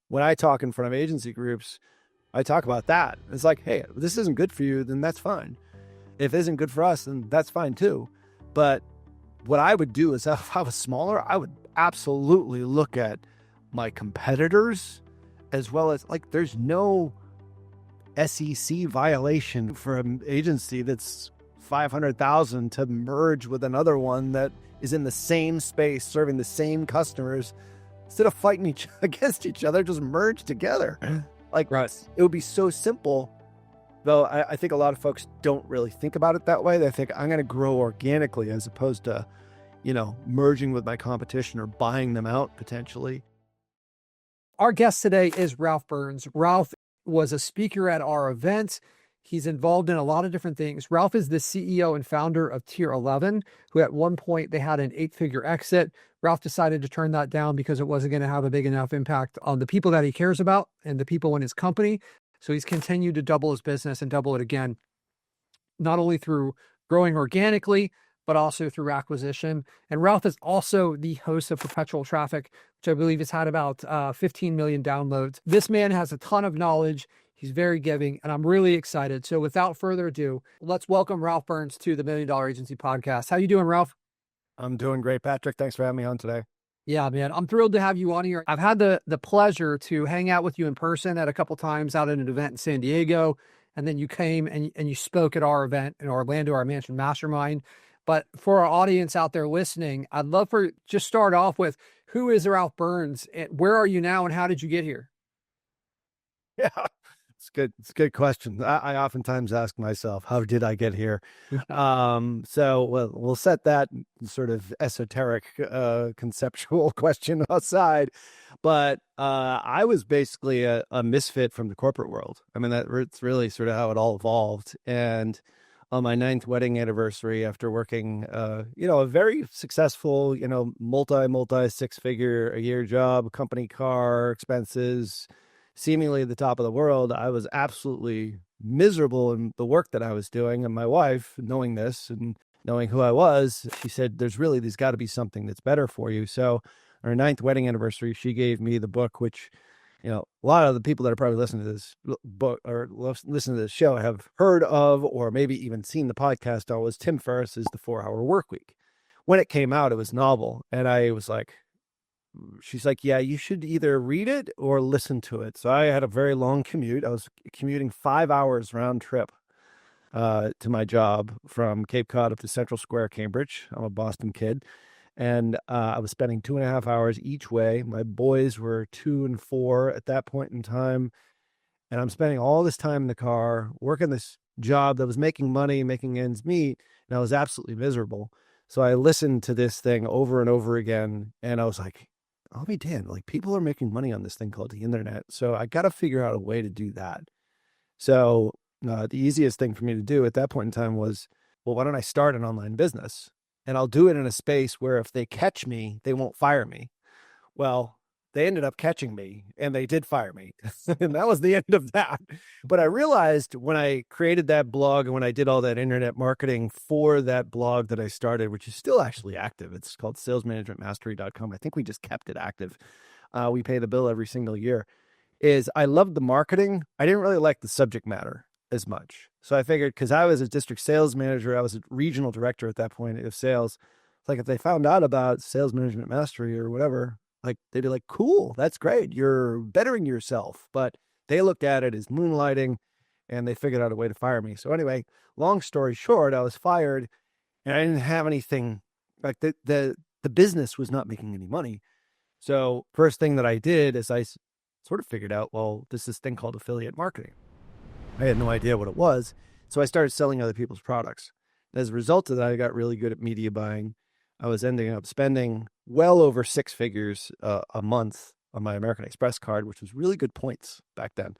when I talk in front of agency groups, I talk about that. It's like, hey, if this isn't good for you, then that's fine. If it isn't good for us, then that's fine too. But what I would do is if I was smaller, I would absolutely look at my competitors as well as like there's no SEC violation for an agency that's 500,000 to merge with another one that is in the same space, serving the same customers. Instead of fighting against each other, just merge together. Like, right. It would be so simple. Though I think a lot of folks don't really think about it that way. They think I'm going to grow organically as opposed to, merging with my competition or buying them out potentially. Our guest today is Ralph Burns. Ralph was a speaker at our event. He's involved in a lot of different things. Ralph is the CEO and founder of Tier 11, who at one point they had an 8-figure exit. Ralph decided to turn that down because it wasn't going to have a big enough impact on the people that he cares about and the people in his company. So he's continued to double his business and double it again, not only through growing organically, but also through acquisition. And Ralph is also the host of Perpetual Traffic, which I believe has had about 15 million downloads. This man has a ton of knowledge. He's very giving, and I'm really excited. So without further ado, let's welcome Ralph Burns to the $1 Million Agency Podcast. How you doing, Ralph? I'm doing great, Patrick. Thanks for having me on today. Yeah, man. I'm thrilled to have you on here. I've had the pleasure to hang out with you in person at a couple times out at an event in San Diego. And then you came and you spoke at our event in Orlando, our Mansion Mastermind. But for our audience out there listening, I'd love for just start off with who is Ralph Burns? And where are you now and how did you get here? Yeah, it's good. It's a good question. I oftentimes ask myself, how did I get here? So we'll set that sort of esoteric, conceptual question aside. But I was basically a misfit from the corporate world. I mean, that's really sort of how it all evolved. And on my 9th wedding anniversary, after working, a very successful, multi 6-figure a year job, company car, expenses, seemingly at the top of the world, I was absolutely miserable in the work that I was doing. And my wife, knowing this and knowing who I was, she said, there's got to be something that's better for you. So our 9th wedding anniversary, she gave me the book, which, a lot of the people that are probably listening to this book or listen to this show have heard of, or maybe even seen the podcast on, was Tim Ferriss's The 4-Hour Workweek. When it came out, it was novel. And I was like, she's like, yeah, you should either read it or listen to it. So I had a very long commute. I was commuting 5 hours round trip to my job from Cape Cod up to Central Square, Cambridge. I'm a Boston kid. And I was spending 2.5 hours each way. My boys were 2 and 4 at that point in time. And I'm spending all this time in the car, working this job that was making money, making ends meet. And I was absolutely miserable. So I listened to this thing over and over again. And I was like, I'll be damned. Like, people are making money on this thing called the internet. So I got to figure out a way to do that. So the easiest thing for me to do at that point in time was, well, why don't I start an online business? And I'll do it in a space where if they catch me, they won't fire me. Well, they ended up catching me and they did fire me. And that was the end of that. But I realized when I created that blog and when I did all that internet marketing for that blog that I started, which is still actually active, it's called salesmanagementmastery.com. I think we just kept it active. We pay the bill every single year. Is I loved the marketing. I didn't really like the subject matter as much. So I figured, because I was a district sales manager, I was a regional director at that point of sales. Like, if they found out about sales management mastery or whatever, like, they'd be like, cool, that's great, you're bettering yourself. But they looked at it as moonlighting and they figured out a way to fire me. So anyway, long story short, I was fired and I didn't have anything, like the business was not making any money. So first thing that I did is I sort of figured out, well, there's this thing called affiliate marketing. I had no idea what it was. So I started selling other people's products. As a result of that, I got really good at media buying. I was ending up spending well over 6 figures a month on my American Express card, which was really good points back then,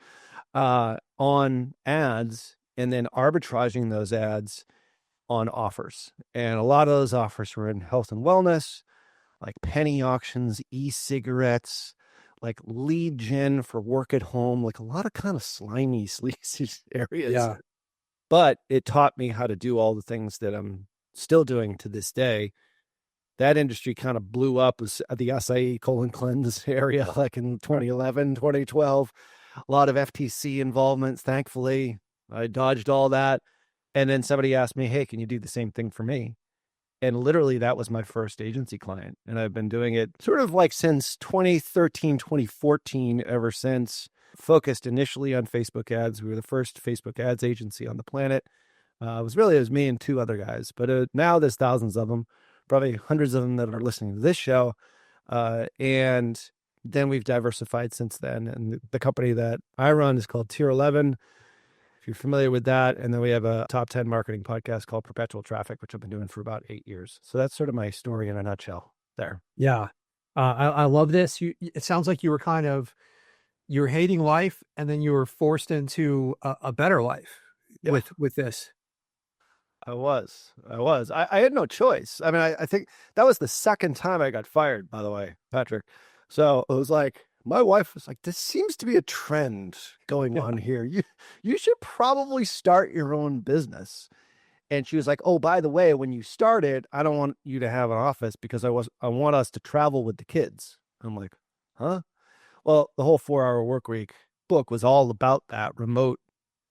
on ads, and then arbitraging those ads on offers. And a lot of those offers were in health and wellness, like penny auctions, e-cigarettes, like lead gen for work at home, like a lot of kind of slimy, sleazy areas. Yeah. But it taught me how to do all the things that I'm still doing to this day. that industry kind of blew up as the acai colon cleanse area, like in 2011, 2012. A lot of FTC involvements. Thankfully, I dodged all that. And then somebody asked me, hey, can you do the same thing for me? And literally, that was my first agency client. And I've been doing it sort of like since 2013, 2014, ever since. Focused initially on Facebook ads. We were the first Facebook ads agency on the planet. It was me and two other guys. But now there's thousands of them, probably hundreds of them that are listening to this show. And then we've diversified since then. And the company that I run is called Tier 11. If you're familiar with that. And then we have a top 10 marketing podcast called Perpetual Traffic, which I've been doing for about 8 years. So that's sort of my story in a nutshell there. Yeah. I love this. It sounds like you were hating life and then you were forced into a better life with this. I was. I had no choice. I mean, I think that was the second time I got fired, by the way, Patrick. So it was like, my wife was like, this seems to be a trend going on here. You should probably start your own business. And she was like, oh, by the way, when you start it, I don't want you to have an office because I want us to travel with the kids. I'm like, huh? Well, the whole 4-Hour Workweek book was all about that remote,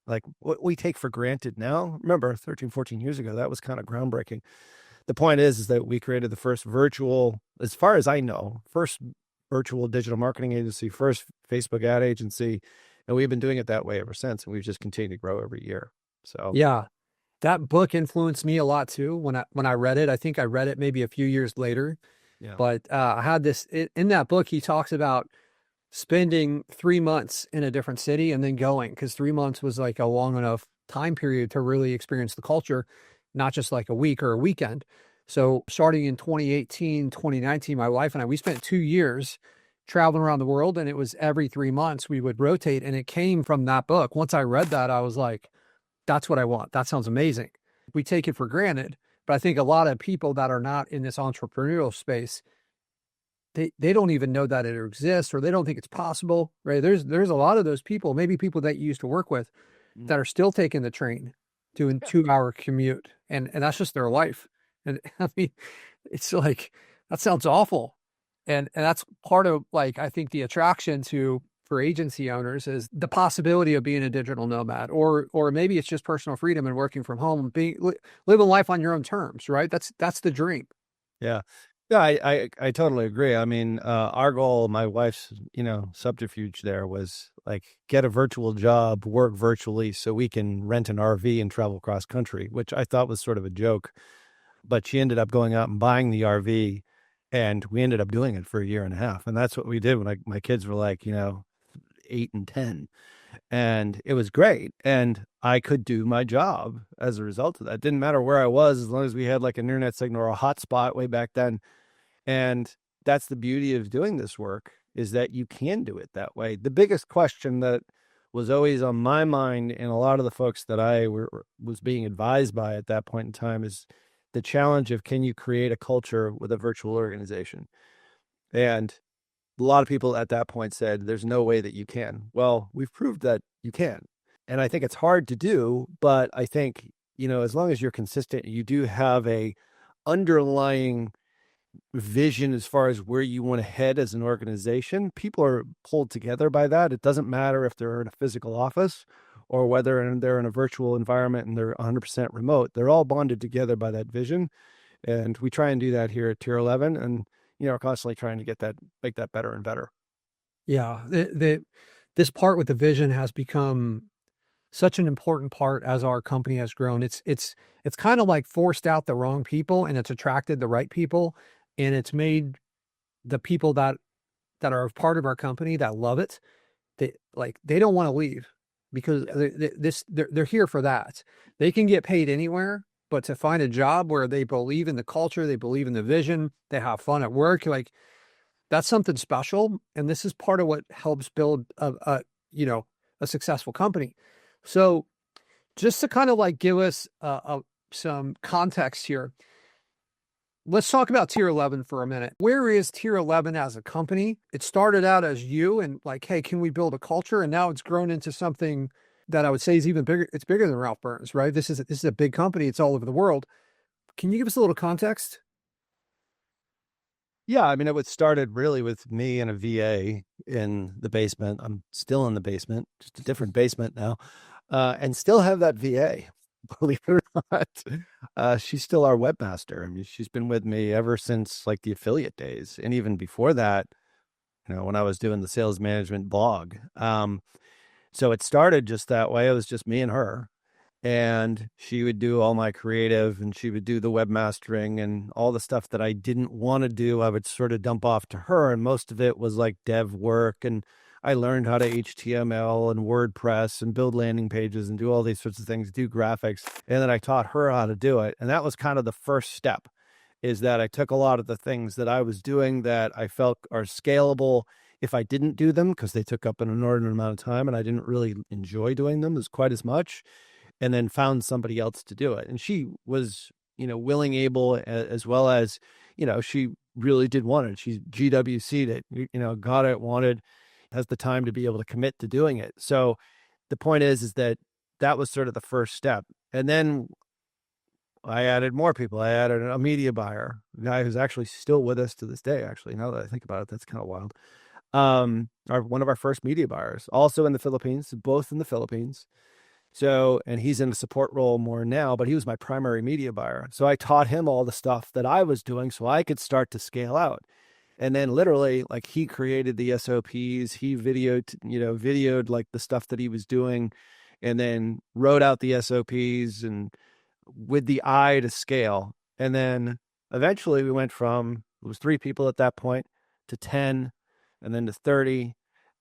like what we take for granted now. Remember 13, 14 years ago, that was kind of groundbreaking. The point is that we created the first virtual, as far as I know, first virtual digital marketing agency, first Facebook ad agency. And we've been doing it that way ever since. And we've just continued to grow every year. So yeah, that book influenced me a lot too. When I read it, I think I read it maybe a few years later, but I had this in that book. He talks about spending 3 months in a different city and then going, because 3 months was like a long enough time period to really experience the culture, not just like a week or a weekend. So starting in 2018, 2019, my wife and I, we spent 2 years traveling around the world, and it was every 3 months we would rotate. And it came from that book. Once I read that, I was like, that's what I want. That sounds amazing. We take it for granted. But I think a lot of people that are not in this entrepreneurial space, they don't even know that it exists, or they don't think it's possible, right? There's a lot of those people, maybe people that you used to work with, that are still taking the train, doing 2-hour commute, and that's just their life. And I mean, it's like, that sounds awful. And that's part of, like, I think the attraction for agency owners is the possibility of being a digital nomad, or maybe it's just personal freedom and working from home, living life on your own terms, right? That's the dream. Yeah. Yeah, I totally agree. I mean, our goal, my wife's, subterfuge there was like, get a virtual job, work virtually so we can rent an RV and travel cross country, which I thought was sort of a joke. But she ended up going out and buying the RV, and we ended up doing it for 1.5 years. And that's what we did when my kids were like, 8 and 10. And it was great. And I could do my job as a result of that. It didn't matter where I was, as long as we had like an internet signal or a hotspot way back then. And that's the beauty of doing this work, is that you can do it that way. The biggest question that was always on my mind, and a lot of the folks that I was being advised by at that point in time, is the challenge of, can you create a culture with a virtual organization? And a lot of people at that point said, there's no way that you can. Well, we've proved that you can. And I think it's hard to do, but I think, as long as you're consistent, you do have a underlying vision as far as where you want to head as an organization. People are pulled together by that. It doesn't matter if they're in a physical office or whether they're in a virtual environment and they're 100% remote. They're all bonded together by that vision. And we try and do that here at Tier 11, and are constantly trying to make that better and better. Yeah. This part with the vision has become such an important part as our company has grown. It's kind of like forced out the wrong people, and it's attracted the right people. And it's made the people that are a part of our company that love it, they don't want to leave, because they're here for that. They can get paid anywhere, but to find a job where they believe in the culture, they believe in the vision, they have fun at work, like, that's something special. And this is part of what helps build a successful company. So just to kind of like give us some context here, let's talk about Tier 11 for a minute. Where is Tier 11 as a company? It started out as you and like, hey, can we build a culture? And now it's grown into something that I would say is even bigger. It's bigger than Ralph Burns, right? This is a big company. It's all over the world. Can you give us a little context? Yeah, I mean, it was started really with me and a VA in the basement. I'm still in the basement, just a different basement now, and still have that VA. Believe it or not, she's still our webmaster. I mean, she's been with me ever since like the affiliate days, and even before that, when I was doing the sales management blog. So it started just that way. It was just me and her, and she would do all my creative, and she would do the webmastering, and all the stuff that I didn't want to do I would sort of dump off to her, and most of it was like dev work. And I learned how to HTML and WordPress and build landing pages and do all these sorts of things, do graphics, and then I taught her how to do it. And that was kind of the first step, is that I took a lot of the things that I was doing that I felt are scalable if I didn't do them, because they took up an inordinate amount of time and I didn't really enjoy doing them as quite as much, and then found somebody else to do it. And she was, willing, able, as well as, she really did want it. She's GWC'd it, got it, wanted, has the time to be able to commit to doing it. So the point is that was sort of the first step. And then I added more people. I added a media buyer, a guy who's actually still with us to this day. Actually, now that I think about it, that's kind of wild. One of our first media buyers, also in the Philippines, both in the Philippines. So, and he's in a support role more now, but he was my primary media buyer. So I taught him all the stuff that I was doing so I could start to scale out. And then literally, like, he created the SOPs, he videoed like the stuff that he was doing, and then wrote out the SOPs and with the eye to scale. And then eventually we went from, it was 3 people at that point, to 10, and then to 30,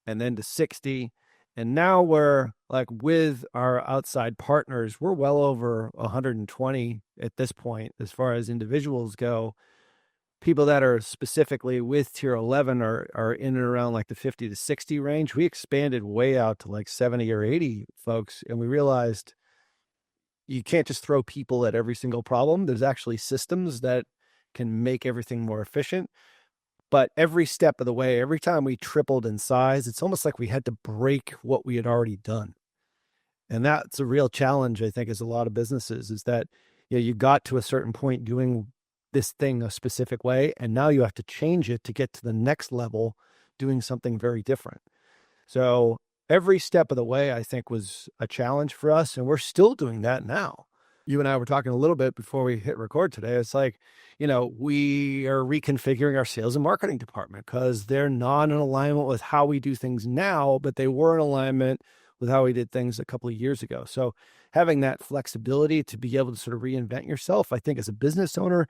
and then to 60. And now we're like, with our outside partners, we're well over 120 at this point, as far as individuals go. People that are specifically with tier 11 are in and around like the 50 to 60 range. We expanded way out to like 70 or 80 folks. And we realized you can't just throw people at every single problem. There's actually systems that can make everything more efficient. But every step of the way, every time we tripled in size, it's almost like we had to break what we had already done. And that's a real challenge, I think, as a lot of businesses, is that you got to a certain point doing this thing a specific way, and now you have to change it to get to the next level, doing something very different. So every step of the way, I think, was a challenge for us, and we're still doing that now. You and I were talking a little bit before we hit record today. It's like, we are reconfiguring our sales and marketing department because they're not in alignment with how we do things now, but they were in alignment with how we did things a couple of years ago. So having that flexibility to be able to sort of reinvent yourself, I think, as a business owner,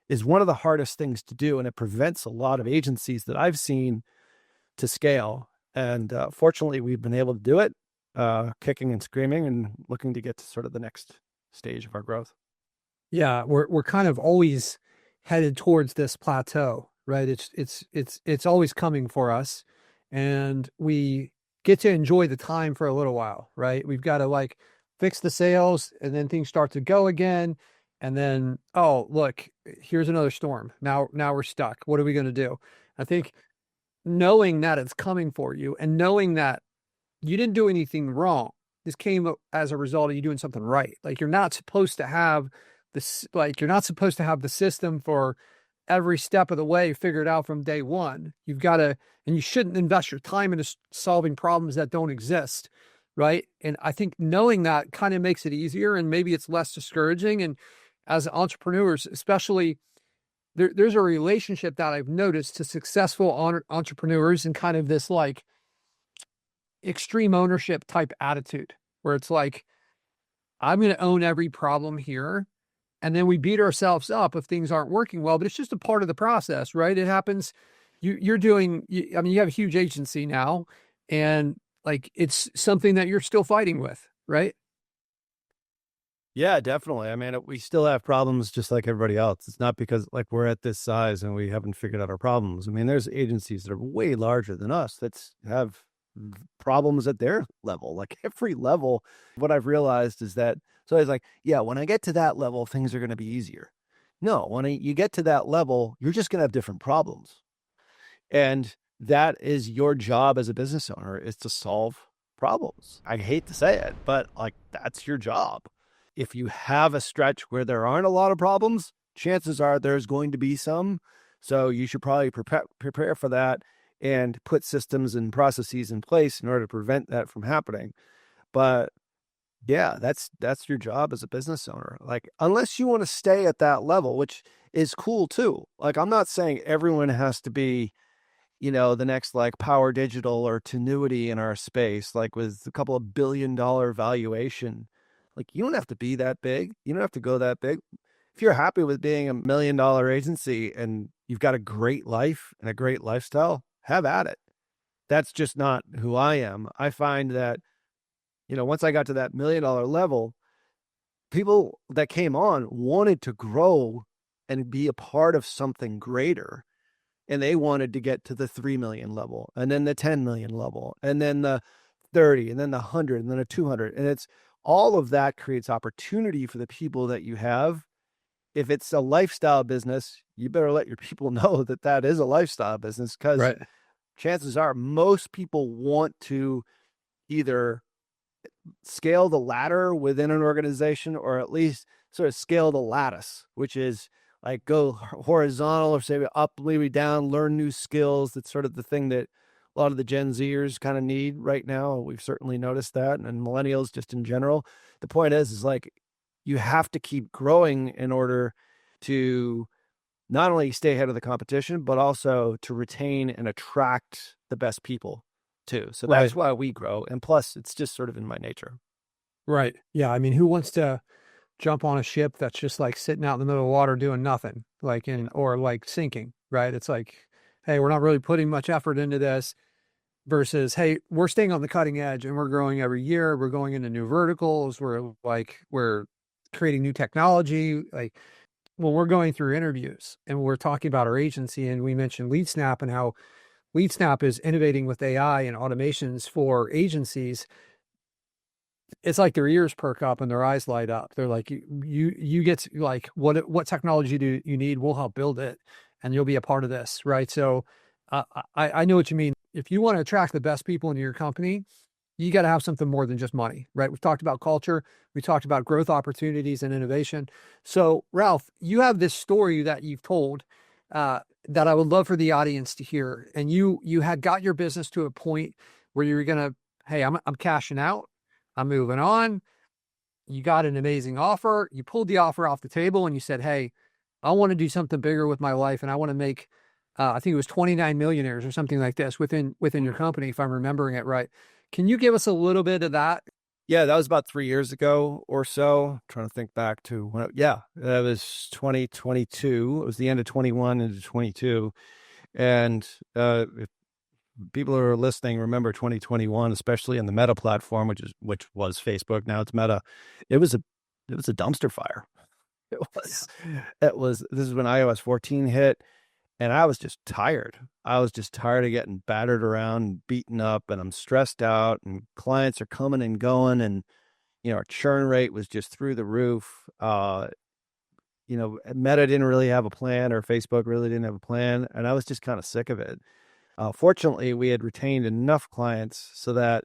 is one of the hardest things to do. And it prevents a lot of agencies that I've seen to scale. And fortunately, we've been able to do it, kicking and screaming and looking to get to sort of the next stage of our growth. Yeah, we're kind of always headed towards this plateau, right? It's always coming for us, and we get to enjoy the time for a little while, right? We've got to like fix the sales, and then things start to go again, and then, oh, look, here's another storm. Now we're stuck. What are we going to do? I think knowing that it's coming for you, and knowing that you didn't do anything wrong. This came as a result of you doing something right. Like, you're not supposed to have this, like, you're not supposed to have the system for every step of the way figured out from day one. You've got to, and you shouldn't invest your time into solving problems that don't exist. Right. And I think knowing that kind of makes it easier, and maybe it's less discouraging. And as entrepreneurs, especially, there's a relationship that I've noticed to successful entrepreneurs and kind of this like extreme ownership type attitude, where it's like, I'm going to own every problem here. And then we beat ourselves up if things aren't working well, but it's just a part of the process, right? It happens. You have a huge agency now, and like, it's something that you're still fighting with, right? Yeah, definitely. I mean, we still have problems just like everybody else. It's not because like we're at this size and we haven't figured out our problems. I mean, there's agencies that are way larger than us that have problems at their level, like every level. What I've realized is that, so I was like, yeah, when I get to that level, things are going to be easier. No, when you get to that level, you're just going to have different problems. And that is your job as a business owner, is to solve problems. I hate to say it, but like, that's your job. If you have a stretch where there aren't a lot of problems, chances are there's going to be some. So you should probably prepare for that and put systems and processes in place in order to prevent that from happening. But yeah, that's your job as a business owner. Like, unless you want to stay at that level, which is cool too. Like, I'm not saying everyone has to be, the next like Power Digital or Tenuity in our space, like with a couple of $1 billion valuation. Like, you don't have to be that big. You don't have to go that big. If you're happy with being $1 million agency and you've got a great life and a great lifestyle, have at it. That's just not who I am. I find that, once I got to that $1 million level, people that came on wanted to grow and be a part of something greater. And they wanted to get to the 3 million level, and then the 10 million level, and then the 30, and then the 100, and then a 200. And it's all of that creates opportunity for the people that you have. If it's a lifestyle business, you better let your people know that that is a lifestyle business, because Right. chances are most people want to either scale the ladder within an organization, or at least sort of scale the lattice, which is like go horizontal or say up, maybe down, learn new skills. That's sort of the thing that a lot of the Gen Zers kind of need right now. We've certainly noticed that, and millennials just in general. The point is like you have to keep growing in order to not only stay ahead of the competition, but also to retain and attract the best people too. So that's Right. why we grow. And plus, it's just sort of in my nature. Right. Yeah. I mean, who wants to jump on a ship that's just like sitting out in the middle of the water doing nothing, like or like sinking, right? It's like, hey, we're not really putting much effort into this versus, hey, we're staying on the cutting edge and we're growing every year. We're going into new verticals. We're creating new technology. Like when we're going through interviews and we're talking about our agency and we mentioned LeadSnap and how LeadSnap is innovating with AI and automations for agencies, it's like their ears perk up and their eyes light up. They're like, you get to, like, what technology do you need? We'll help build it, and you'll be a part of this, right? So, I know what you mean. If you want to attract the best people into your company, you got to have something more than just money, right? We've talked about culture, we talked about growth opportunities and innovation. So, Ralph, you have this story that you've told that I would love for the audience to hear, and you had got your business to a point where you were gonna, hey, I'm cashing out. I'm moving on. You got an amazing offer. You pulled the offer off the table and you said, hey, I want to do something bigger with my life. And I want to make, I think it was 29 millionaires or something like this within your company, if I'm remembering it right. Can you give us a little bit of that? Yeah, that was about 3 years ago or so. I'm trying to think back to when, that was 2022. It was the end of 21 into 22. And if people who are listening remember 2021, especially in the Meta platform, which was Facebook. Now it's Meta. It was a dumpster fire. It was. This is when iOS 14 hit, and I was just tired. I was just tired of getting battered around, and beaten up, and I'm stressed out, and clients are coming and going, and our churn rate was just through the roof. Meta didn't really have a plan, or Facebook really didn't have a plan, and I was just kind of sick of it. Fortunately, we had retained enough clients so that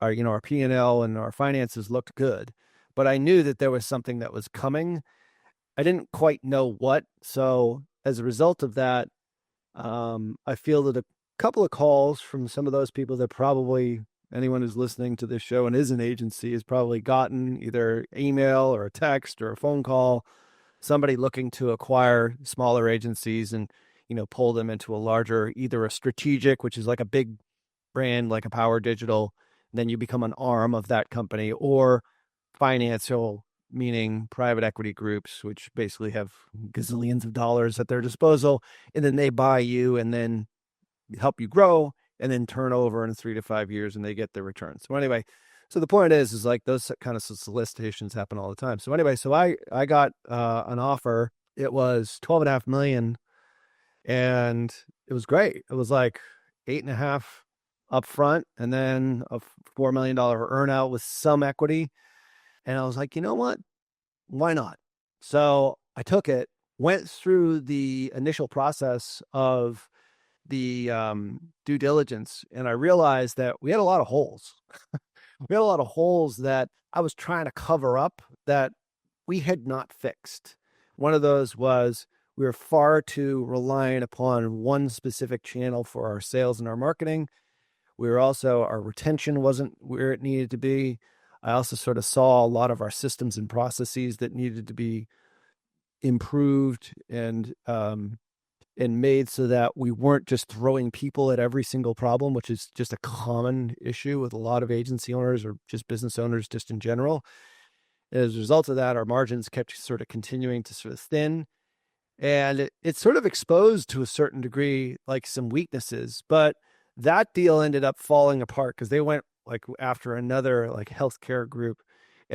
our P&L and our finances looked good, but I knew that there was something that was coming. I didn't quite know what. So as a result of that, I fielded a couple of calls from some of those people that probably anyone who's listening to this show and is an agency has probably gotten either email or a text or a phone call, somebody looking to acquire smaller agencies and pull them into a larger, either a strategic, which is like a big brand like a Power Digital, then you become an arm of that company, or financial, meaning private equity groups, which basically have gazillions of dollars at their disposal, and then they buy you and then help you grow and then turn over in 3 to 5 years and they get their returns. So anyway, so the point is like those kind of solicitations happen all the time. So anyway, so I got an offer. It was 12.5 million, and it was great. It was like 8.5 up front, and then a $4 million earnout with some equity. And I was like, you know what? Why not? So I took it, went through the initial process of the due diligence, and I realized that we had a lot of holes. We had a lot of holes that I was trying to cover up that we had not fixed. One of those was We were far too reliant upon one specific channel for our sales and our marketing. We were also, our retention wasn't where it needed to be. I also sort of saw a lot of our systems and processes that needed to be improved and made so that we weren't just throwing people at every single problem, which is just a common issue with a lot of agency owners or just business owners just in general. As a result of that, our margins kept sort of continuing to sort of thin. And it sort of exposed to a certain degree, like some weaknesses, but that deal ended up falling apart because they went like after another like healthcare group,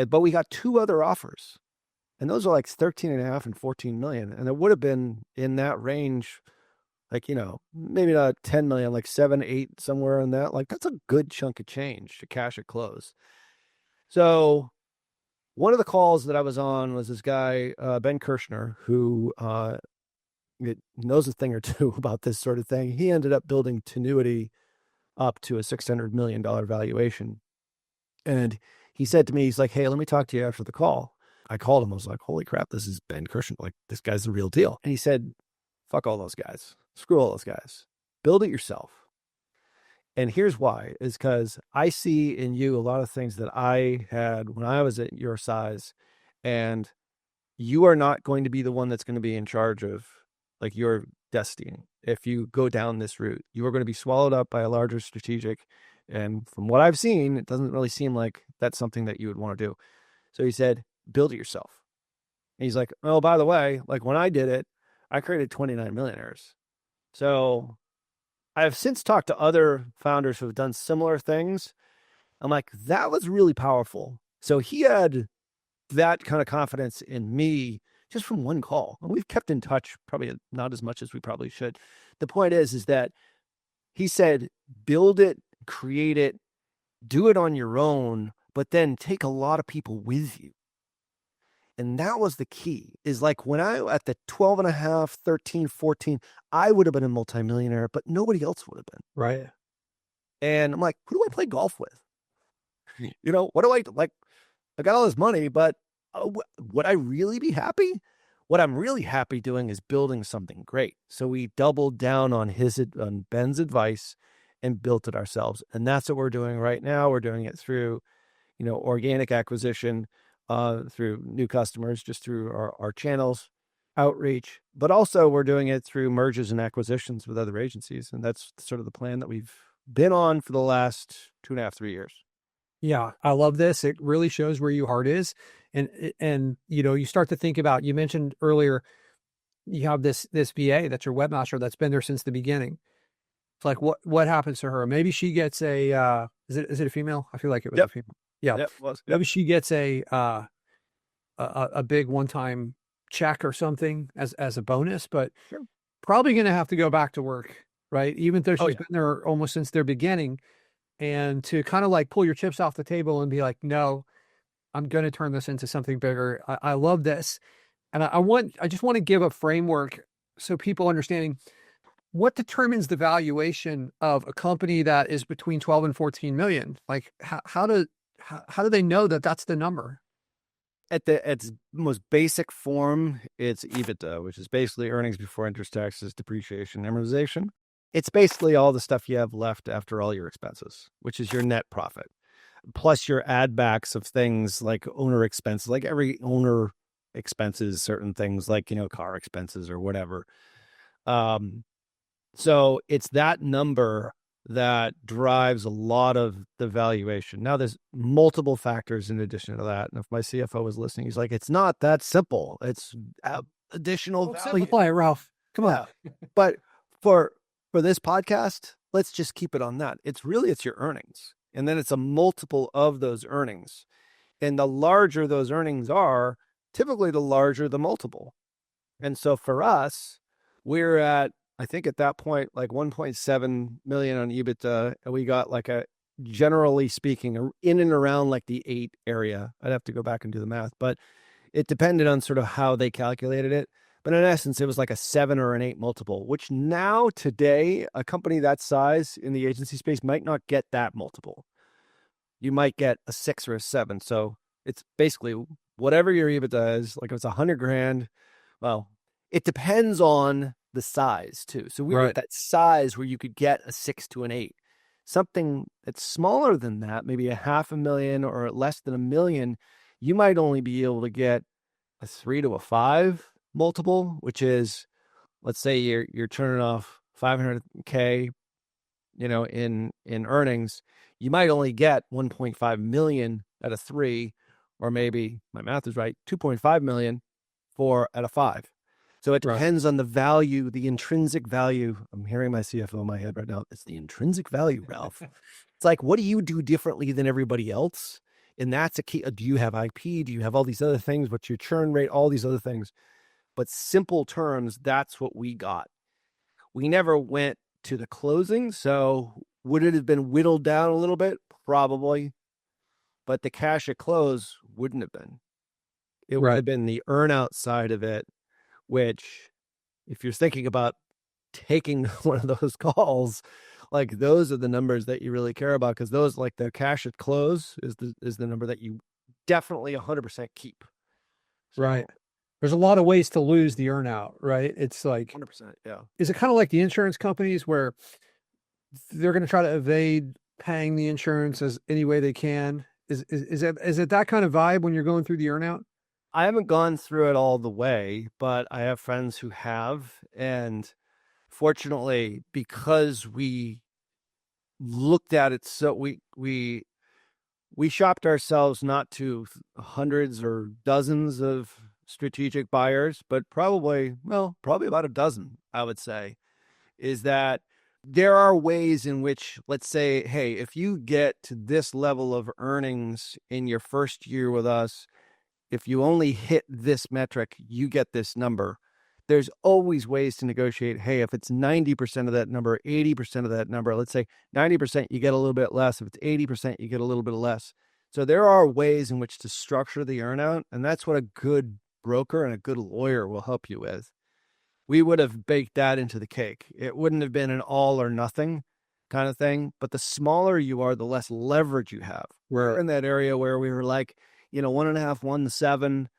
but we got two other offers and those are like 13.5 and 14 million. And it would have been in that range, like, maybe not 10 million, like 7, 8, somewhere in that, like that's a good chunk of change to cash at close. So one of the calls that I was on was this guy, Ben Kirshner, who knows a thing or two about this sort of thing. He ended up building Tenuity up to a $600 million valuation. And he said to me, he's like, hey, let me talk to you after the call. I called him. I was like, holy crap, this is Ben Kirshner. Like, this guy's the real deal. And he said, fuck all those guys. Screw all those guys. Build it yourself. And here's why, is because I see in you a lot of things that I had when I was at your size, and you are not going to be the one that's going to be in charge of like your destiny. If you go down this route, you are going to be swallowed up by a larger strategic. And from what I've seen, it doesn't really seem like that's something that you would want to do. So he said, build it yourself. And he's like, oh, by the way, like when I did it, I created 29 millionaires. So I've since talked to other founders who have done similar things. I'm like, that was really powerful. So he had that kind of confidence in me just from one call. And we've kept in touch, probably not as much as we probably should. The point is that he said, build it, create it, do it on your own, but then take a lot of people with you. And that was the key, is like when I, at the 12 and a half, 13, 14, I would have been a multimillionaire, but nobody else would have been. Right. And I'm like, who do I play golf with? What do I like? I got all this money, but would I really be happy? What I'm really happy doing is building something great. So we doubled down on Ben's advice and built it ourselves. And that's what we're doing right now. We're doing it through, organic acquisition, through new customers, just through our channels, outreach, but also we're doing it through mergers and acquisitions with other agencies. And that's sort of the plan that we've been on for the last 2.5, 3 years. Yeah, I love this. It really shows where your heart is. And you start to think about, you mentioned earlier, you have this VA that's your webmaster that's been there since the beginning. It's like, what happens to her? Maybe she gets a, is it a female? I feel like it was a female. Yeah. Yep, it was. Maybe she gets a big one-time check or something as a bonus, but Sure. Probably going to have to go back to work, right? Even though she's been there almost since their beginning. And to kind of like pull your chips off the table and be like, no, I'm going to turn this into something bigger. I love this. And I just want to give a framework so people understanding what determines the valuation of a company that is between 12 and 14 million. Like how do they know that that's the number? At its most basic form, it's EBITDA, which is basically earnings before interest, taxes, depreciation, amortization. It's basically all the stuff you have left after all your expenses, which is your net profit, plus your add backs of things like owner expenses. Like every owner expenses certain things like, car expenses or whatever. So it's that number that drives a lot of the valuation. Now there's multiple factors in addition to that. And if my CFO was listening, he's like, it's not that simple. It's additional value. Simplify it, Ralph. Come on. But for this podcast, let's just keep it on that. It's your earnings. And then it's a multiple of those earnings. And the larger those earnings are, typically the larger the multiple. And so for us, we're at, I think at that point, like 1.7 million on EBITDA. And we got like generally speaking, in and around like the 8 area. I'd have to go back and do the math, but it depended on sort of how they calculated it. But in essence, it was like a 7 or an 8 multiple, which now today, a company that size in the agency space might not get that multiple. You might get a 6 or a 7. So it's basically whatever your EBITDA is, like if it's $100,000, well, It depends on the size too. So we were at that size where you could get a 6 to an 8. Something that's smaller than that, maybe a $500,000 or less than $1 million, you might only be able to get a 3 to a 5 multiple, which is, let's say you're turning off 500K, in earnings. You might only get 1.5 million at a 3, or maybe my math is right, 2.5 million at a 5. So it depends on the value, the intrinsic value. I'm hearing my CFO in my head right now. It's the intrinsic value, Ralph. It's like, what do you do differently than everybody else? And that's a key. Do you have IP? Do you have all these other things? What's your churn rate? All these other things. But simple terms, that's what we got. We never went to the closing. So would it have been whittled down a little bit? Probably. But the cash at close wouldn't have been. It would have been the earnout side of it, which, if you're thinking about taking one of those calls, like, those are the numbers that you really care about, because those, like, the cash at close is the number that you definitely 100% keep. So, right. There's a lot of ways to lose the earnout, right? It's like 100%. Yeah. Is it kind of like the insurance companies where they're going to try to evade paying the insurance as any way they can? Is it that kind of vibe when you're going through the earnout? I haven't gone through it all the way, but I have friends who have. And fortunately, because we looked at it, so we shopped ourselves not to hundreds or dozens of strategic buyers, but probably about a dozen, I would say, is that there are ways in which, let's say, hey, if you get to this level of earnings in your first year with us, if you only hit this metric, you get this number. There's always ways to negotiate. Hey, if it's 90% of that number, 80% of that number, let's say 90%, you get a little bit less. If it's 80%, you get a little bit less. So there are ways in which to structure the earnout, and that's what a good broker and a good lawyer will help you with. We would have baked that into the cake. It wouldn't have been an all or nothing kind of thing, but the smaller you are, the less leverage you have. We're in that area where we were like, 1.5, 1 to 7.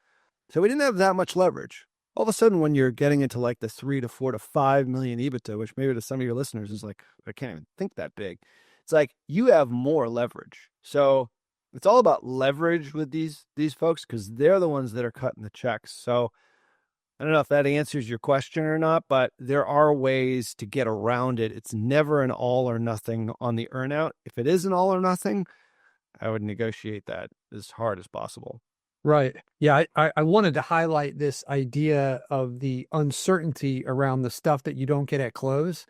So we didn't have that much leverage. All of a sudden, when you're getting into like the 3 to 4 to 5 million EBITDA, which maybe to some of your listeners is like, I can't even think that big. It's like you have more leverage. So it's all about leverage with these folks, because they're the ones that are cutting the checks. So I don't know if that answers your question or not, but there are ways to get around it. It's never an all or nothing on the earnout. If it is an all or nothing, I would negotiate that as hard as possible. Right. Yeah. I wanted to highlight this idea of the uncertainty around the stuff that you don't get at close,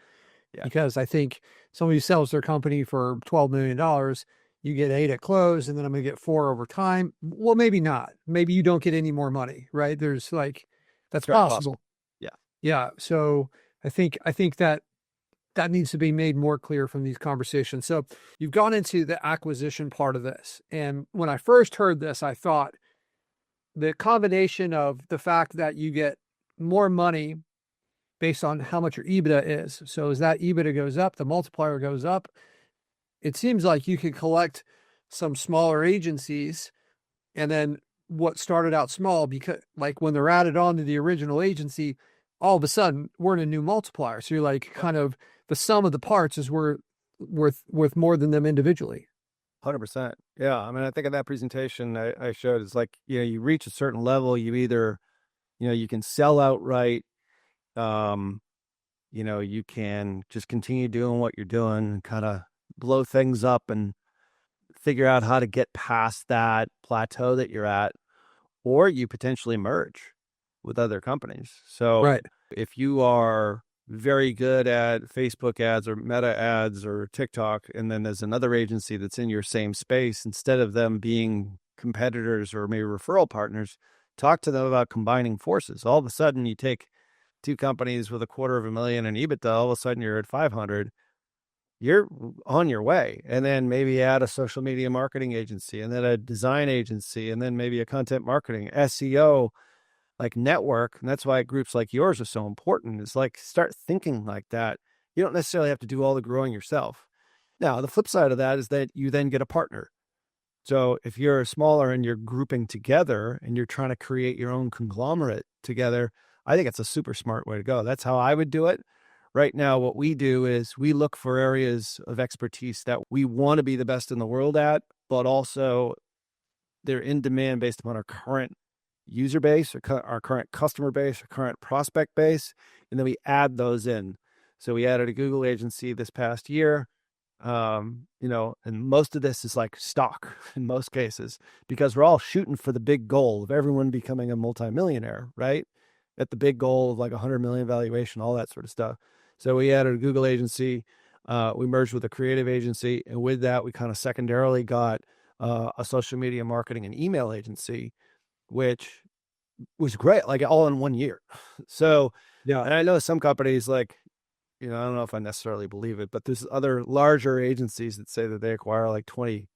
because I think somebody sells their company for $12 million, you get 8 at close, and then I'm going to get 4 over time. Well, maybe not. Maybe you don't get any more money, right? There's like, that's possible. Yeah. Yeah. So I think that needs to be made more clear from these conversations. So you've gone into the acquisition part of this. And when I first heard this, I thought the combination of the fact that you get more money based on how much your EBITDA is. So as that EBITDA goes up, the multiplier goes up. It seems like you could collect some smaller agencies, and then what started out small, because like when they're added on to the original agency, all of a sudden we're in a new multiplier. So you're like, kind of the sum of the parts is worth more than them individually. 100%. Yeah. I mean, I think in that presentation I showed, it's like, you reach a certain level, you either, you can sell outright. You can just continue doing what you're doing and kind of blow things up and figure out how to get past that plateau that you're at, or you potentially merge with other companies. So if you are very good at Facebook ads or Meta ads or TikTok, and then there's another agency that's in your same space, instead of them being competitors or maybe referral partners, talk to them about combining forces. All of a sudden, you take 2 companies with $250,000 in EBITDA, all of a sudden you're at 500. You're on your way. And then maybe add a social media marketing agency, and then a design agency, and then maybe a content marketing, SEO, like network. And that's why groups like yours are so important. It's like, start thinking like that. You don't necessarily have to do all the growing yourself. Now, the flip side of that is that you then get a partner. So if you're smaller and you're grouping together and you're trying to create your own conglomerate together, I think it's a super smart way to go. That's how I would do it. Right now, what we do is we look for areas of expertise that we want to be the best in the world at, but also they're in demand based upon our current user base, or our current customer base, our current prospect base, and then we add those in. So we added a Google agency this past year. And most of this is like stock in most cases, because we're all shooting for the big goal of everyone becoming a multimillionaire, right? At the big goal of like 100 million valuation, all that sort of stuff. So we added a Google agency. We merged with a creative agency. And with that, we kind of secondarily got a social media marketing and email agency, which was great, like all in 1 year. So, Yeah. and I know some companies like, I don't know if I necessarily believe it, but there's other larger agencies that say that they acquire like 20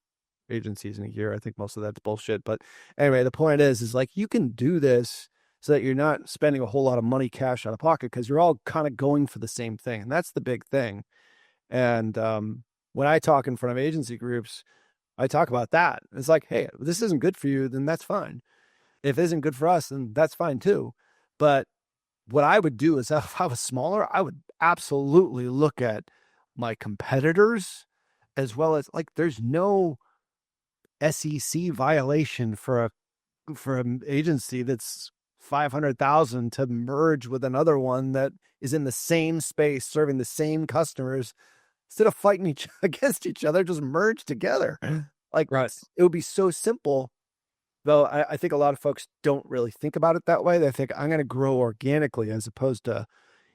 agencies in a year. I think most of that's bullshit. But anyway, the point is like you can do this so that you're not spending a whole lot of money cash out of pocket, because you're all kind of going for the same thing. And that's the big thing. And when I talk in front of agency groups, I talk about that. It's like, hey, if this isn't good for you, then that's fine. If it isn't good for us, then that's fine too. But what I would do is if I was smaller, I would absolutely look at my competitors, as well as like there's no SEC violation for an agency that's 500,000 to merge with another one that is in the same space serving the same customers. Instead of fighting against each other, just merge together. Like, Right. it would be so simple. Though I think a lot of folks don't really think about it that way. They think I'm going to grow organically as opposed to,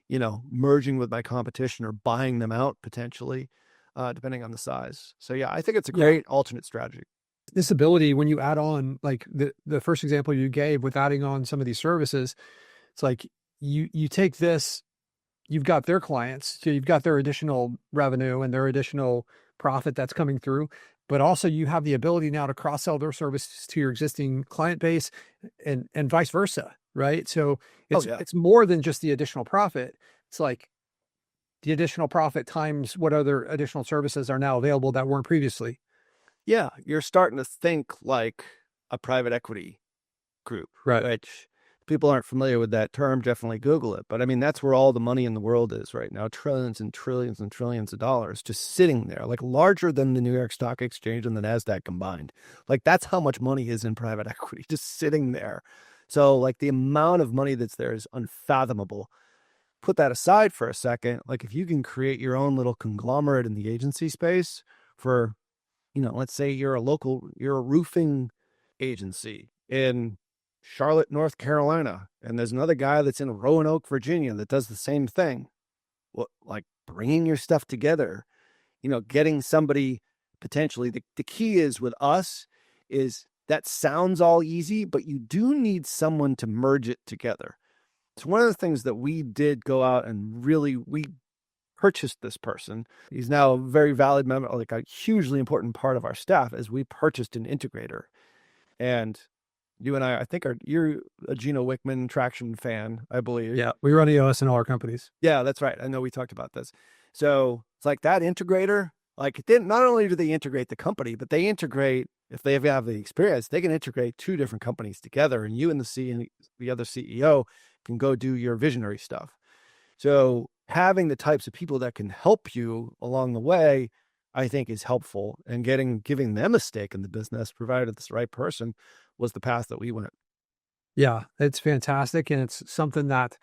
merging with my competition or buying them out potentially, depending on the size. So yeah, I think it's a great alternate strategy. This ability, when you add on, like the first example you gave with adding on some of these services, it's like you take this, you've got their clients, so you've got their additional revenue and their additional profit that's coming through, but also you have the ability now to cross-sell their services to your existing client base and vice versa, right? So it's more than just the additional profit. It's like the additional profit times what other additional services are now available that weren't previously. Yeah, you're starting to think like a private equity group, Right. which people aren't familiar with that term. Definitely Google it. But I mean, that's where all the money in the world is right now. Trillions and trillions and trillions of dollars just sitting there, like larger than the New York Stock Exchange and the NASDAQ combined. Like that's how much money is in private equity, just sitting there. So like the amount of money that's there is unfathomable. Put that aside for a second. Like if you can create your own little conglomerate in the agency space for, let's say you're a roofing agency in Charlotte, North Carolina, and there's another guy that's in Roanoke, Virginia that does the same thing. Well, like bringing your stuff together, getting somebody potentially, the key is with us is that sounds all easy, but you do need someone to merge it together. It's one of the things that we did go out and we purchased this person. He's now a very valid member, like a hugely important part of our staff, as we purchased an integrator. And you and I think you're a Gino Wickman traction fan, I believe. Yeah. We run EOS in all our companies. Yeah, that's right. I know we talked about this. So it's like that integrator, like not only do they integrate the company, but they integrate, if they have the experience, they can integrate two different companies together, and you and the other CEO can go do your visionary stuff. So having the types of people that can help you along the way, I think is helpful, and giving them a stake in the business, provided it's the right person, was the path that we went. Yeah, it's fantastic. And it's something that,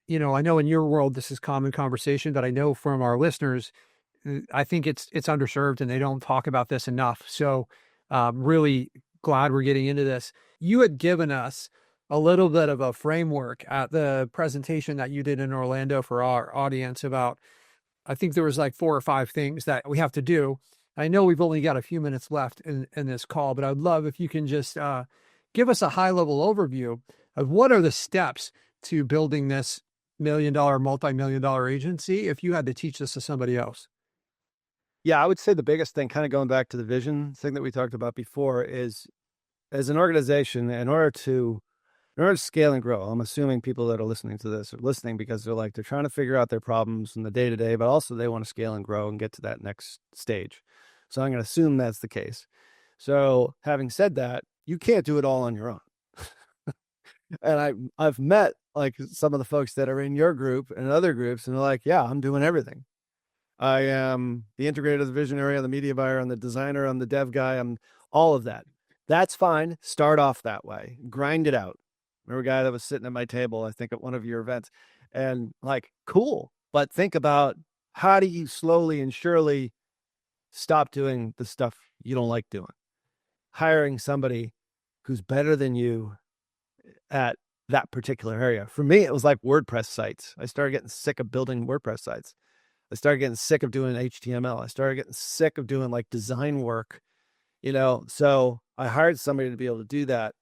I know in your world, this is common conversation, but I know from our listeners, I think it's underserved and they don't talk about this enough. So really glad we're getting into this. You had given us a little bit of a framework at the presentation that you did in Orlando for our audience about, I think there was like 4 or 5 things that we have to do. I know we've only got a few minutes left in this call, but I'd love if you can just give us a high level overview of what are the steps to building this multi-million dollar agency if you had to teach this to somebody else. Yeah, I would say the biggest thing, kind of going back to the vision thing that we talked about before, is as an organization, in order to scale and grow, I'm assuming people that are listening to this are listening because they're trying to figure out their problems in the day to day, but also they want to scale and grow and get to that next stage. So I'm going to assume that's the case. So having said that, you can't do it all on your own. And I've met like some of the folks that are in your group and other groups, and they're like, yeah, I'm doing everything. I am the integrator, the visionary, I'm the media buyer, I'm the designer, I'm the dev guy, I'm all of that. That's fine. Start off that way. Grind it out. Remember a guy that was sitting at my table, I think at one of your events, and like, cool. But think about how do you slowly and surely stop doing the stuff you don't like doing? Hiring somebody who's better than you at that particular area. For me, it was like WordPress sites. I started getting sick of building WordPress sites. I started getting sick of doing HTML. I started getting sick of doing like design work, so I hired somebody to be able to do that.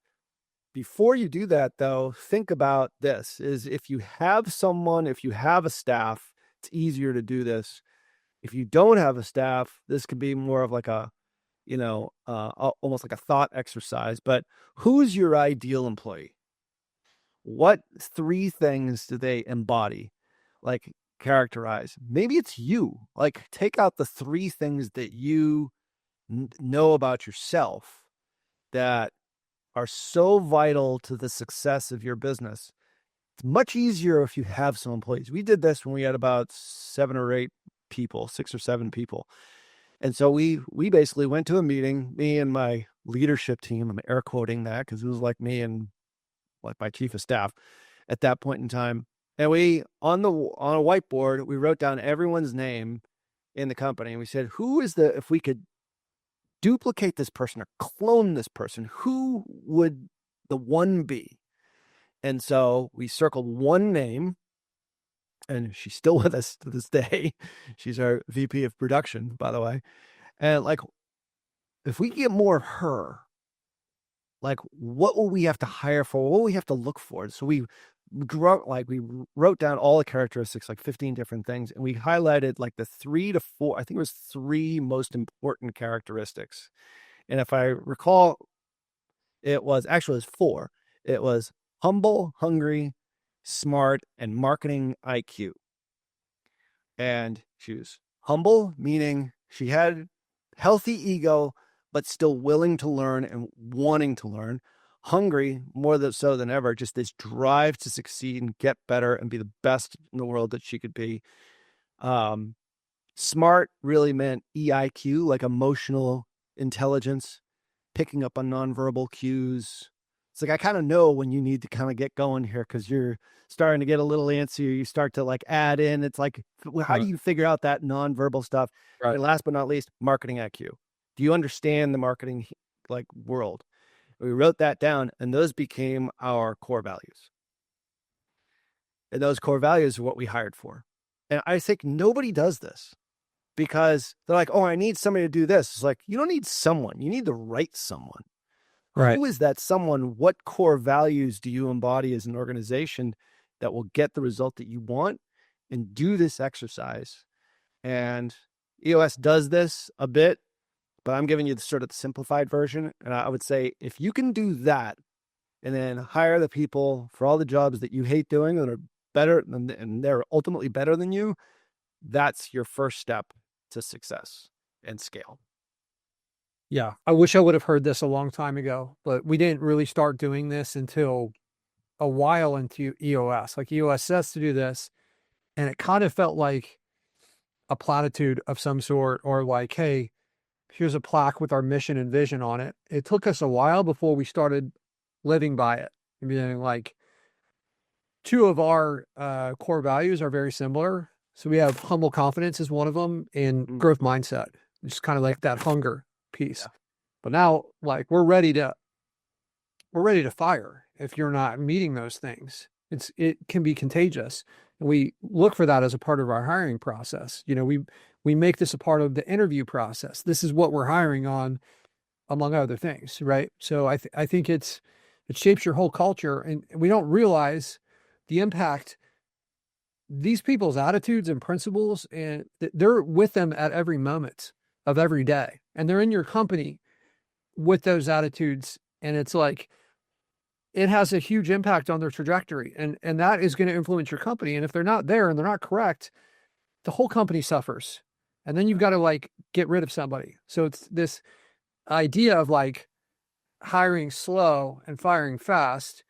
Before you do that, though, think about this is if you have a staff, it's easier to do this. If you don't have a staff, this could be more of like almost like a thought exercise, but who's your ideal employee? What 3 things do they embody? Like characterize? Maybe it's you. Like take out the 3 things that you know about yourself that are so vital to the success of your business. It's much easier if you have some employees. We did this when we had about 7 or 8 people, 6 or 7 people. And so we basically went to a meeting, me and my leadership team. I'm air quoting that because it was like me and like my chief of staff at that point in time. And we on a whiteboard, we wrote down everyone's name in the company. And we said, if we could duplicate this person or clone this person, who would the one be? And so we circled one name, and she's still with us to this day. She's our VP of production, by the way. And like, if we get more of her, like, what will we have to hire for? What will we have to look for? So we wrote down all the characteristics, like 15 different things, and we highlighted like the 3 to 4, I think it was 3 most important characteristics. And if I recall, it was 4. It was humble, hungry, smart, and marketing IQ. And she was humble, meaning she had healthy ego, but still willing to learn and wanting to learn. Hungry, more so than ever, just this drive to succeed and get better and be the best in the world that she could be. Smart really meant EIQ, like emotional intelligence, picking up on nonverbal cues. It's like, I kind of know when you need to kind of get going here because you're starting to get a little antsy, or you start to like add in. It's like, how do you figure out that nonverbal stuff? Right. And last but not least, marketing IQ. Do you understand the marketing like world? We wrote that down, and those became our core values. And those core values are what we hired for. And I think nobody does this because they're like, oh, I need somebody to do this. It's like, you don't need someone. You need the right someone. Right. Who is that someone? What core values do you embody as an organization that will get the result that you want? And do this exercise. And EOS does this a bit, but I'm giving you the sort of simplified version. And I would say if you can do that and then hire the people for all the jobs that you hate doing that are better and they're ultimately better than you, that's your first step to success and scale. Yeah. I wish I would have heard this a long time ago, but we didn't really start doing this until a while into EOS. Like EOS says to do this, and it kind of felt like a platitude of some sort, or like, hey, here's a plaque with our mission and vision on it. It took us a while before we started living by it. I mean, like 2 of our core values are very similar. So we have humble confidence is one of them, and growth mindset, just kind of like that hunger piece. Yeah. But now, like, we're ready to fire if you're not meeting those things. It can be contagious. And we look for that as a part of our hiring process. We make this a part of the interview process. This is what we're hiring on, among other things, right? So I think it shapes your whole culture, and we don't realize the impact these people's attitudes and principles, and they're with them at every moment of every day, and they're in your company with those attitudes, and it's like it has a huge impact on their trajectory, and that is going to influence your company. And if they're not there and they're not correct, the whole company suffers. And then you've got to like get rid of somebody. So it's this idea of like hiring slow and firing fast.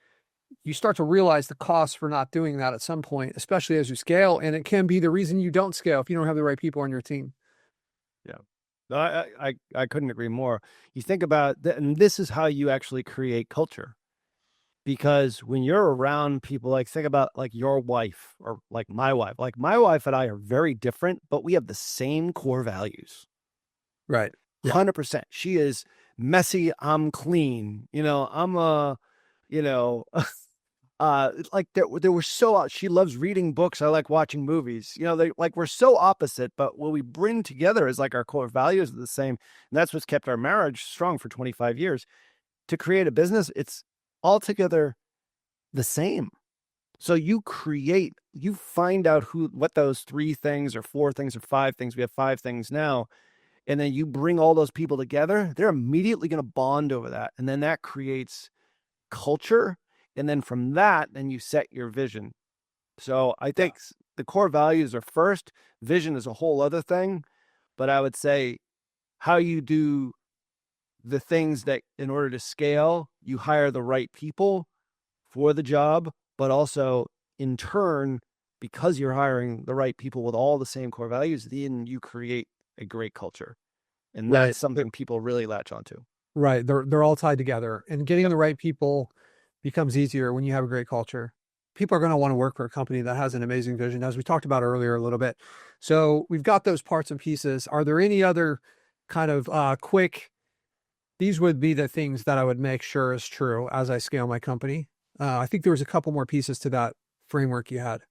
you start to realize the costs for not doing that at some point, especially as you scale. And it can be the reason you don't scale if you don't have the right people on your team. Yeah. No, I couldn't agree more. You think about that, and this is how you actually create culture. Because when you're around people, like think about like your wife or like my wife and I are very different, but we have the same core values. Right. Yeah. 100%. She is messy. I'm clean. I'm like they were so, she loves reading books. I like watching movies. They like, we're so opposite, but what we bring together is like our core values are the same. And that's what's kept our marriage strong for 25 years. To create a business, it's altogether the same. So you find out what those 3 things or 4 things or 5 things, we have 5 things now. And then you bring all those people together, they're immediately going to bond over that. And then that creates culture. And then from that, then you set your vision. So I think the core values are first. Vision is a whole other thing. But I would say how you do the things that in order to scale, you hire the right people for the job, but also in turn, because you're hiring the right people with all the same core values, then you create a great culture. And Right. that's something people really latch onto. Right. They're all tied together, and getting the right people becomes easier when you have a great culture. People are going to want to work for a company that has an amazing vision, as we talked about earlier a little bit. So we've got those parts and pieces. Are there any other kind of quick, these would be the things that I would make sure is true as I scale my company? I think there was a couple more pieces to that framework you had.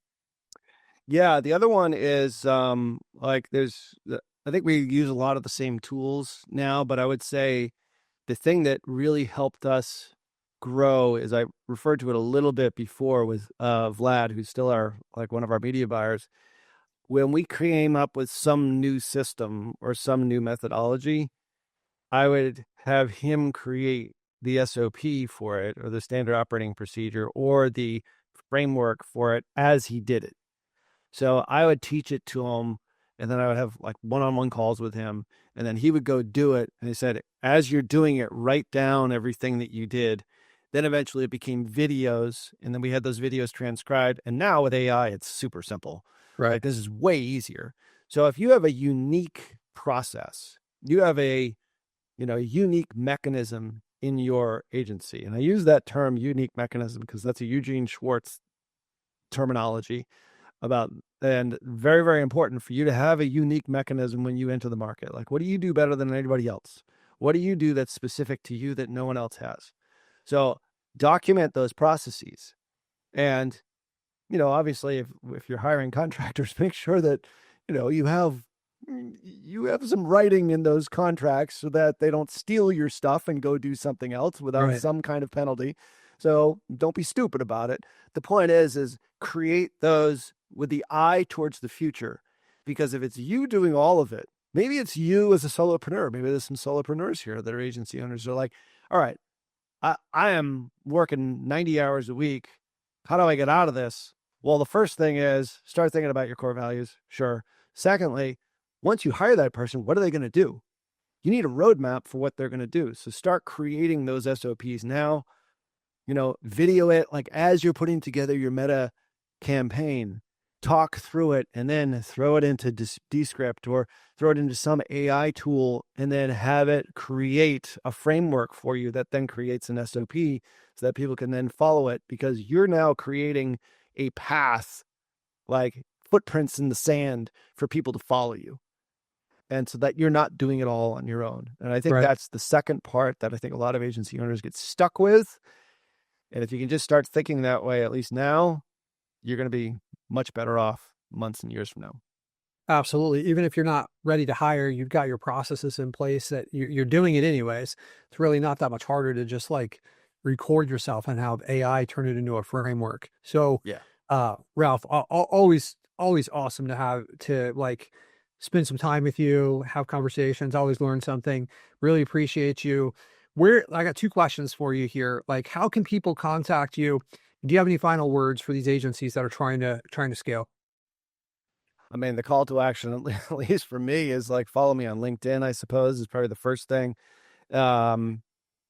Yeah. The other one is like I think we use a lot of the same tools now, but I would say the thing that really helped us grow is, I referred to it a little bit before with Vlad, who's still one of our media buyers. When we came up with some new system or some new methodology, I would have him create the SOP for it, or the standard operating procedure, or the framework for it as he did it. So I would teach it to him, and then I would have like one-on-one calls with him, and then he would go do it. And he said, as you're doing it, write down everything that you did. Then eventually it became videos, and then we had those videos transcribed. And now with AI, it's super simple. Right. Like, this is way easier. So if you have a unique process, you have a unique mechanism in your agency. And I use that term unique mechanism because that's a Eugene Schwartz terminology and very, very important for you to have a unique mechanism when you enter the market. Like, what do you do better than anybody else? What do you do that's specific to you that no one else has? So document those processes. And, obviously if you're hiring contractors, make sure that, you have some writing in those contracts so that they don't steal your stuff and go do something else without some kind of penalty. So don't be stupid about it. The point is create those with the eye towards the future, because if it's you doing all of it, maybe it's you as a solopreneur. Maybe there's some solopreneurs here that are agency owners. They're like, all right, I am working 90 hours a week. How do I get out of this? Well, the first thing is start thinking about your core values. Sure. Secondly, once you hire that person, what are they going to do? You need a roadmap for what they're going to do. So start creating those SOPs now, video it like as you're putting together your meta campaign, talk through it, and then throw it into Descript or throw it into some AI tool, and then have it create a framework for you that then creates an SOP so that people can then follow it, because you're now creating a path, like footprints in the sand for people to follow you. And so that you're not doing it all on your own. And I think that's the second part that I think a lot of agency owners get stuck with. And if you can just start thinking that way, at least now, you're going to be much better off months and years from now. Absolutely. Even if you're not ready to hire, you've got your processes in place that you're doing it anyways. It's really not that much harder to just like record yourself and have AI turn it into a framework. So, Ralph, always awesome to have to like spend some time with you, have conversations, always learn something. Really appreciate you. I got 2 questions for you here. Like, how can people contact you? Do you have any final words for these agencies that are trying to scale? I mean, the call to action, at least for me, is like follow me on LinkedIn, I suppose, is probably the first thing.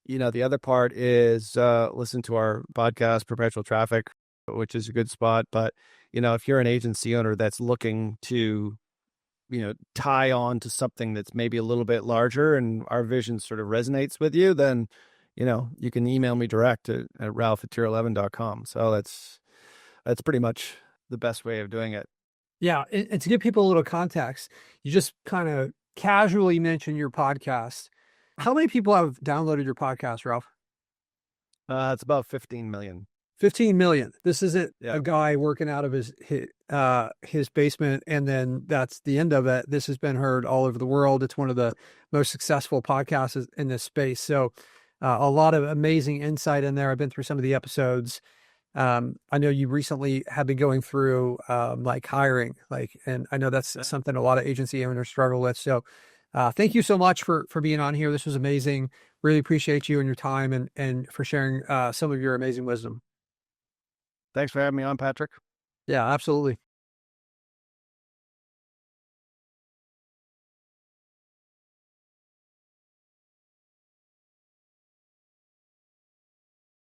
The other part is listen to our podcast, Perpetual Traffic, which is a good spot. But, if you're an agency owner that's looking to, tie on to something that's maybe a little bit larger and our vision sort of resonates with you, then, you can email me direct at ralph@tier11.com. So that's pretty much the best way of doing it. Yeah. And to give people a little context, you just kind of casually mentioned your podcast. How many people have downloaded your podcast, Ralph? It's about 15 million. 15 million. This isn't Yeah. a guy working out of his basement and then that's the end of it. This has been heard all over the world. It's one of the most successful podcasts in this space. So a lot of amazing insight in there. I've been through some of the episodes. I know you recently have been going through like hiring, and I know that's something a lot of agency owners struggle with. So thank you so much for being on here. This was amazing. Really appreciate you and your time and for sharing some of your amazing wisdom. Thanks for having me on, Patric. Yeah, absolutely.